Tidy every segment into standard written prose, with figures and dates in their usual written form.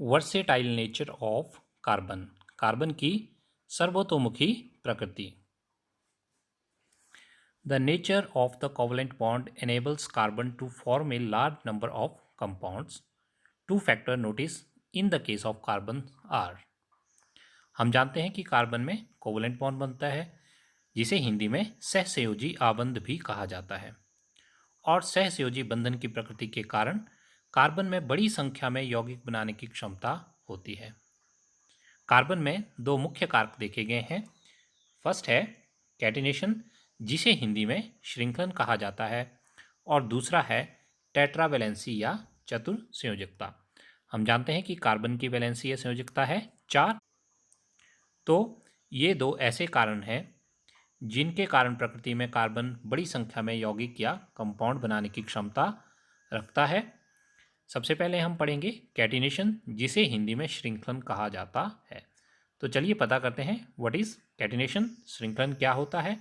Versatile nature of carbon, carbon की सर्वतोमुखी प्रकृति। The nature of the covalent bond enables carbon to form a large number of compounds. Two factor notice in the case of carbon are। हम जानते हैं कि carbon में covalent bond बनता है जिसे हिंदी में सहसंयोजी आबंध भी कहा जाता है, और सहसंयोजी बंधन की प्रकृति के कारण कार्बन में बड़ी संख्या में यौगिक बनाने की क्षमता होती है। कार्बन में दो मुख्य कारक देखे गए हैं। फर्स्ट है कैटिनेशन, जिसे हिंदी में श्रृंखलन कहा जाता है, और दूसरा है टेट्रावैलेंसी या चतुर संयोजकता। हम जानते हैं कि कार्बन की वैलेंसी या संयोजकता है 4। तो ये दो ऐसे कारण हैं जिनके कारण प्रकृति में कार्बन बड़ी संख्या में यौगिक या कंपाउंड बनाने की क्षमता रखता है। सबसे पहले हम पढ़ेंगे कैटिनेशन, जिसे हिंदी में श्रृंखलन कहा जाता है। तो चलिए पता करते हैं व्हाट इज कैटिनेशन, श्रृंखलन क्या होता है।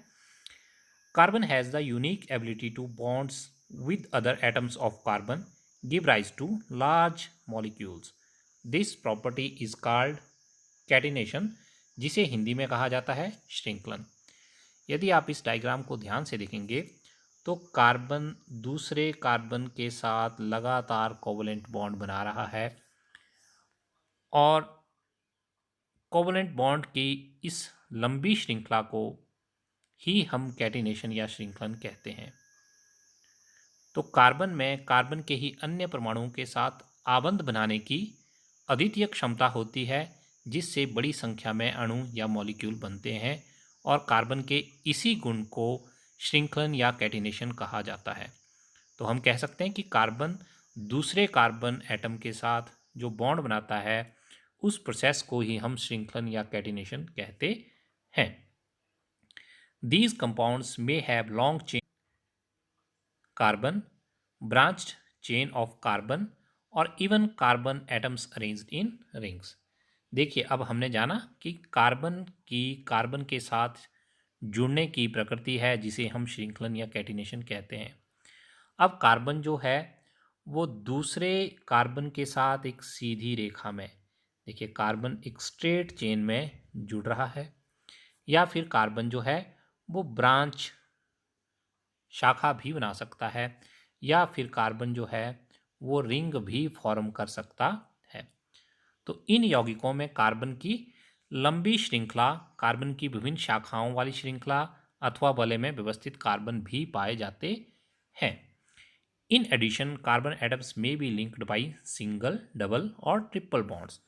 Carbon has the unique ability to bonds with other atoms of carbon give rise to large molecules. This property is called catenation, जिसे हिंदी में कहा जाता है श्रृंखलन। यदि आप इस डायग्राम को ध्यान से देखेंगे तो कार्बन दूसरे कार्बन के साथ लगातार कोवलेंट बॉन्ड बना रहा है, और कोवलेंट बॉन्ड की इस लंबी श्रृंखला को ही हम कैटिनेशन या श्रृंखलन कहते हैं। तो कार्बन में कार्बन के ही अन्य परमाणुओं के साथ आबंध बनाने की अद्वितीय क्षमता होती है, जिससे बड़ी संख्या में अणु या मॉलिक्यूल बनते हैं, और कार्बन के इसी गुण को श्रृंखलन या कैटिनेशन कहा जाता है। तो हम कह सकते हैं कि कार्बन दूसरे कार्बन एटम के साथ जो बॉन्ड बनाता है उस प्रोसेस को ही हम श्रृंखलन या कैटिनेशन कहते हैं। These compounds may have long chain carbon, branched chain of carbon, और even carbon atoms arranged in rings. देखिए, अब हमने जाना कि कार्बन के साथ जुड़ने की प्रकृति है जिसे हम श्रृंखलन या कैटिनेशन कहते हैं। अब कार्बन जो है वो दूसरे कार्बन के साथ एक सीधी रेखा में, देखिए कार्बन एक स्ट्रेट चेन में जुड़ रहा है, या फिर कार्बन जो है वो ब्रांच शाखा भी बना सकता है, या फिर कार्बन जो है वो रिंग भी फॉर्म कर सकता है। तो इन यौगिकों में कार्बन की लंबी श्रृंखला, कार्बन की विभिन्न शाखाओं वाली श्रृंखला अथवा वलय में व्यवस्थित कार्बन भी पाए जाते हैं। इन एडिशन कार्बन एटम्स में be linked by single, double और ट्रिपल बॉन्ड्स।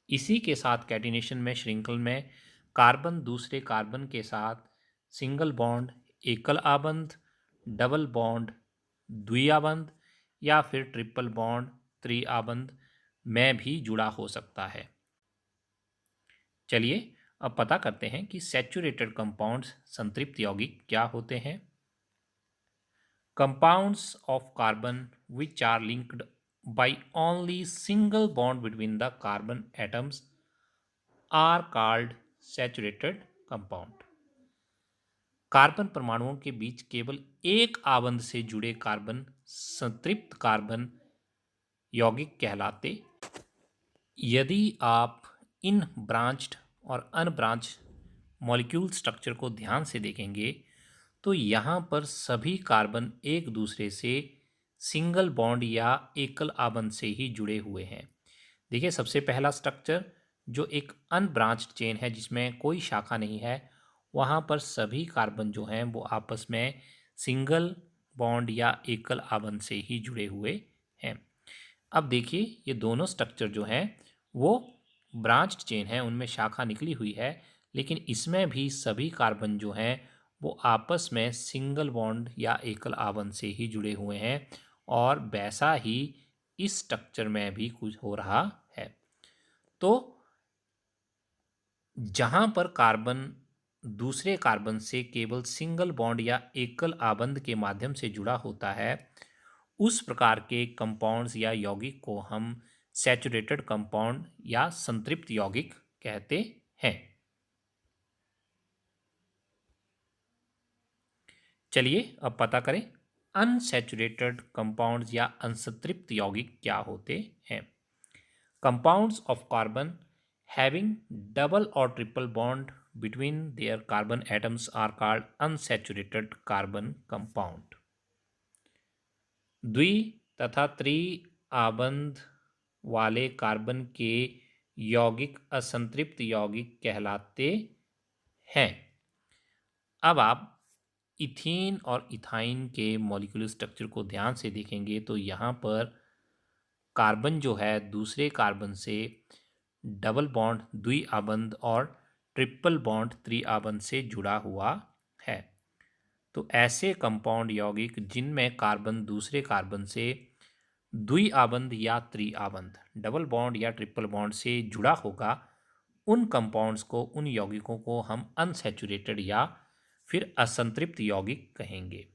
इसी के साथ कैटिनेशन में श्रृंखल में कार्बन दूसरे कार्बन के साथ सिंगल बॉन्ड, एकल आबंध, डबल बॉन्ड, द्विआबंध, या फिर ट्रिपल बॉन्ड, त्रिआबंध में भी जुड़ा हो सकता है। चलिए अब पता करते हैं कि सैचुरेटेड कंपाउंड्स, संतृप्त यौगिक क्या होते हैं। Compounds of carbon which are linked by only single bond between the carbon atoms are called saturated compound। Carbon परमाणुओं के बीच केवल एक आबंध से जुड़े कार्बन संतृप्त कार्बन यौगिक कहलाते। यदि आप इन ब्रांच्ड और अनब्रांच्ड मॉलिक्यूल स्ट्रक्चर को ध्यान से देखेंगे तो यहाँ पर सभी कार्बन एक दूसरे से सिंगल बॉन्ड या एकल आबंध से ही जुड़े हुए हैं। देखिए, सबसे पहला स्ट्रक्चर जो एक अनब्रांच्ड चेन है जिसमें कोई शाखा नहीं है, वहाँ पर सभी कार्बन जो हैं वो आपस में सिंगल बॉन्ड या एकल आबंध से ही जुड़े हुए हैं। अब देखिए, ये दोनों स्ट्रक्चर जो हैं वो ब्रांच्ड चेन है, उनमें शाखा निकली हुई है, लेकिन इसमें भी सभी कार्बन जो हैं वो आपस में सिंगल बॉन्ड या एकल आबंध से ही जुड़े हुए हैं, और वैसा ही इस स्ट्रक्चर में भी कुछ हो रहा है। तो जहां पर कार्बन दूसरे कार्बन से केवल सिंगल बॉन्ड या एकल आबंध के माध्यम से जुड़ा होता है, उस प्रकार के कंपाउंड्स या यौगिक को हम सैचुरेटेड कंपाउंड या संतृप्त यौगिक कहते हैं। चलिए अब पता करें अनसैचुरेटेड कंपाउंड्स या असंतृप्त यौगिक क्या होते हैं। Compounds of carbon having double or triple bond between their carbon atoms are called unsaturated carbon compound. द्वि तथा त्रि आबंध वाले कार्बन के यौगिक असंतृप्त यौगिक कहलाते हैं। अब आप इथीन और इथाइन के मॉलिक्यूलर स्ट्रक्चर को ध्यान से देखेंगे तो यहाँ पर कार्बन जो है दूसरे कार्बन से डबल बॉन्ड द्विआबंध और ट्रिपल बॉन्ड त्रिआबंध से जुड़ा हुआ है। तो ऐसे कंपाउंड यौगिक जिनमें कार्बन दूसरे कार्बन से द्विआबंध या त्रिआबंध डबल बॉन्ड या ट्रिपल बॉन्ड से जुड़ा होगा, उन कंपाउंड्स को, उन यौगिकों को हम अनसैचुरेटेड या फिर असंतृप्त यौगिक कहेंगे।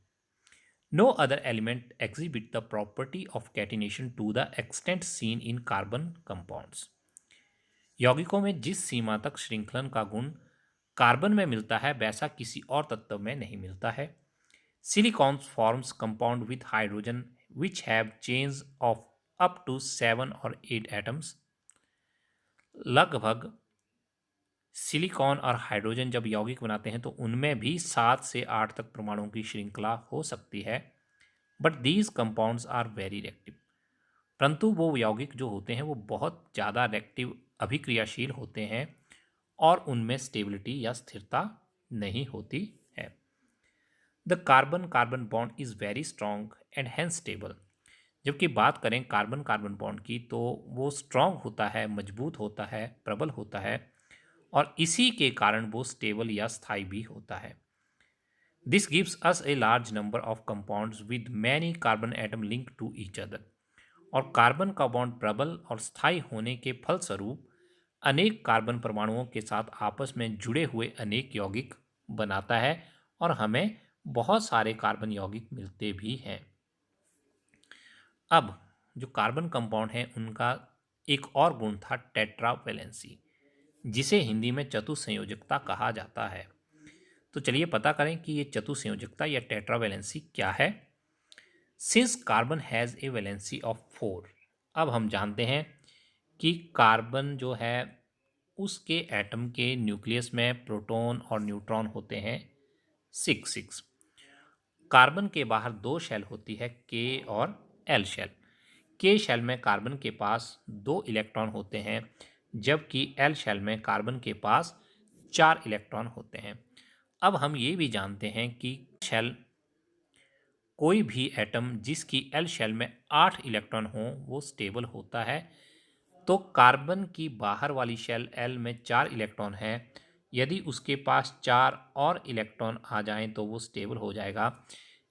No other element exhibit the property of catenation to the extent seen in carbon compounds. यौगिकों में जिस सीमा तक श्रृंखलन का गुण कार्बन में मिलता है वैसा किसी और तत्व में नहीं मिलता है। Silicon forms compound with hydrogen which have chains of up to 7 or 8 atoms. लगभग सिलिकॉन और हाइड्रोजन जब यौगिक बनाते हैं तो उनमें भी 7 से 8 तक परमाणुओं की श्रृंखला हो सकती है। But these compounds are very reactive, परंतु वो यौगिक जो होते हैं वो बहुत ज़्यादा रिएक्टिव अभिक्रियाशील होते हैं और उनमें स्टेबिलिटी या स्थिरता नहीं होती है। The carbon carbon bond is very strong and hence stable. जबकि बात करें कार्बन कार्बन बॉन्ड की तो वो स्ट्रॉन्ग होता है, मजबूत होता है, प्रबल होता है और इसी के कारण वो स्टेबल या स्थायी भी होता है। This gives us a large number of compounds with many carbon atom linked to each other. और कार्बन का बॉन्ड प्रबल और स्थायी होने के फलस्वरूप अनेक कार्बन परमाणुओं के साथ आपस में जुड़े हुए अनेक यौगिक बनाता है और हमें बहुत सारे कार्बन यौगिक मिलते भी हैं। अब जो कार्बन कंपाउंड हैं उनका एक और गुण था टेट्रावैलेंसी, जिसे हिंदी में चतुसंयोजकता कहा जाता है। तो चलिए पता करें कि ये चतुसंयोजकता या टेट्रावैलेंसी क्या है। Since carbon has a valency of 4, अब हम जानते हैं कि कार्बन जो है उसके एटम के न्यूक्लियस में प्रोटॉन और न्यूट्रॉन होते हैं 6। कार्बन के बाहर दो शेल होती है, के और एल शेल। के शेल में कार्बन के पास 2 इलेक्ट्रॉन होते हैं, जबकि एल शेल में कार्बन के पास 4 इलेक्ट्रॉन होते हैं। अब हम ये भी जानते हैं कि शेल कोई भी एटम जिसकी एल शेल में 8 इलेक्ट्रॉन हो वो स्टेबल होता है। तो कार्बन की बाहर वाली शेल एल में 4 इलेक्ट्रॉन है, यदि उसके पास 4 और इलेक्ट्रॉन आ जाएं तो वो स्टेबल हो जाएगा।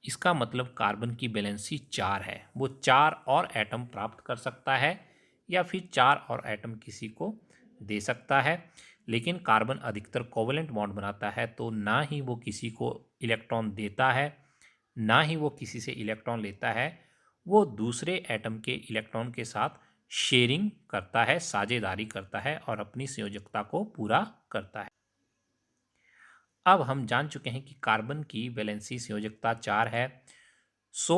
इसका मतलब कार्बन की वैलेंसी 4 है, वो 4 और एटम प्राप्त कर सकता है या फिर 4 और एटम किसी को दे सकता है। लेकिन कार्बन अधिकतर कोवेलेंट बॉन्ड बनाता है, तो ना ही वो किसी को इलेक्ट्रॉन देता है ना ही वो किसी से इलेक्ट्रॉन लेता है। वो दूसरे एटम के इलेक्ट्रॉन के साथ शेयरिंग करता है, साझेदारी करता है और अपनी संयोजकता को पूरा करता है। अब हम जान चुके हैं कि कार्बन की वैलेंसी संयोजकता 4 है। So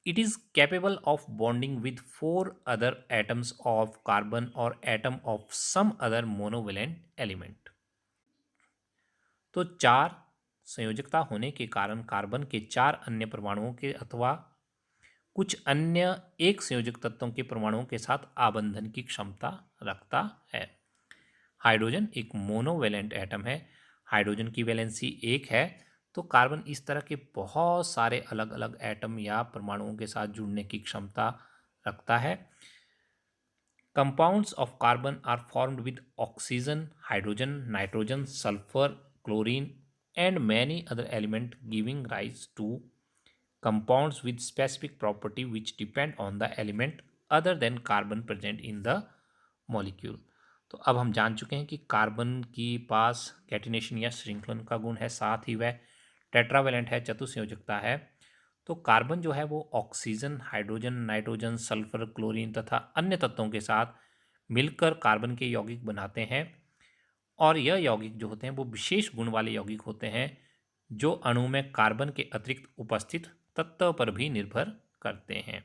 it is capable of bonding with 4 other atoms of carbon और atom of some other monovalent element. तो 4 संयोजकता होने के कारण कार्बन के 4 अन्य परमाणुओं के अथवा कुछ अन्य एक संयोजक तत्वों के परमाणुओं के साथ आबंधन की क्षमता रखता है। हाइड्रोजन एक मोनोवेलेंट एटम है, हाइड्रोजन की वैलेंसी 1 है। तो कार्बन इस तरह के बहुत सारे अलग अलग एटम या परमाणुओं के साथ जुड़ने की क्षमता रखता है। Compounds of carbon are formed with oxygen, hydrogen, nitrogen, sulfur, chlorine, and many other elements, giving rise to compounds with specific property which depend on the element other than carbon present in the molecule. तो अब हम जान चुके हैं कि carbon की पास catenation या श्रृंखलन का गुण है, साथ ही वह टेट्रावेलेंट है, चतुसंयोजकता है। तो कार्बन जो है वो oxygen, hydrogen, nitrogen, sulphur, chlorine तथा अन्य तत्वों के साथ मिलकर कार्बन के यौगिक बनाते हैं और यह यौगिक जो होते हैं वो विशेष गुण वाले यौगिक होते हैं जो अणु में कार्बन के अतिरिक्त उपस्थित तत्व पर भी निर्भर करते हैं।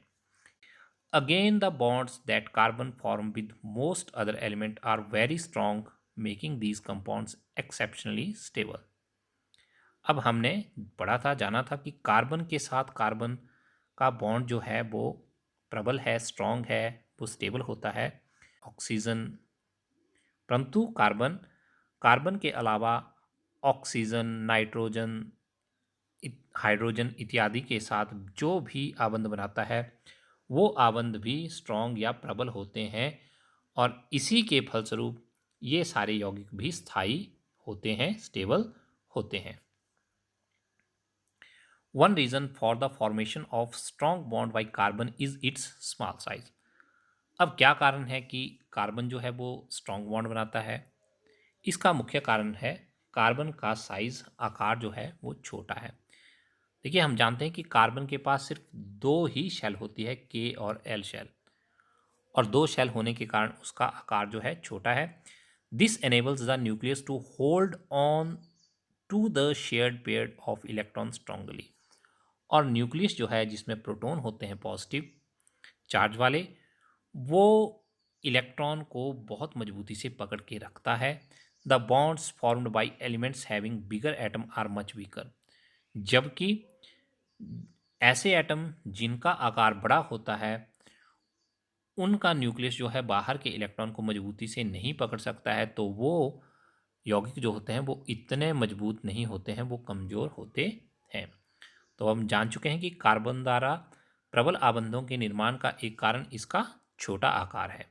Again, the bonds that carbon form with most other elements are very strong, making these compounds exceptionally stable. अब हमने पढ़ा था, जाना था कि कार्बन के साथ कार्बन का बॉन्ड जो है वो प्रबल है, स्ट्रॉन्ग है, वो स्टेबल होता है। ऑक्सीजन, परंतु कार्बन कार्बन के अलावा ऑक्सीजन, नाइट्रोजन, हाइड्रोजन इत्यादि के साथ जो भी आबंध बनाता है वो आबंध भी स्ट्रॉन्ग या प्रबल होते हैं, और इसी के फलस्वरूप ये सारे यौगिक भी स्थायी होते हैं, स्टेबल होते हैं। One reason for the formation of strong bond by carbon is its small size. अब क्या कारण है कि कार्बन जो है वो स्ट्रॉन्ग बॉन्ड बनाता है? इसका मुख्य कारण है कार्बन का साइज, आकार जो है वो छोटा है। देखिए, हम जानते हैं कि कार्बन के पास सिर्फ दो ही शेल होती है, के और एल शेल, और दो शेल होने के कारण उसका आकार जो है छोटा है। This enables the nucleus to hold on to the shared pair of electron strongly. और न्यूक्लियस जो है जिसमें प्रोटॉन होते हैं पॉजिटिव चार्ज वाले, वो इलेक्ट्रॉन को बहुत मजबूती से पकड़ के रखता है। The bonds formed by elements having bigger atom are much weaker. जबकि ऐसे एटम जिनका आकार बड़ा होता है उनका न्यूक्लियस जो है बाहर के इलेक्ट्रॉन को मजबूती से नहीं पकड़ सकता है, तो वो यौगिक जो होते हैं वो इतने मजबूत नहीं होते हैं, वो कमज़ोर होते हैं। तो हम जान चुके हैं कि कार्बन द्वारा प्रबल आबंधों के निर्माण का एक कारण इसका छोटा आकार है।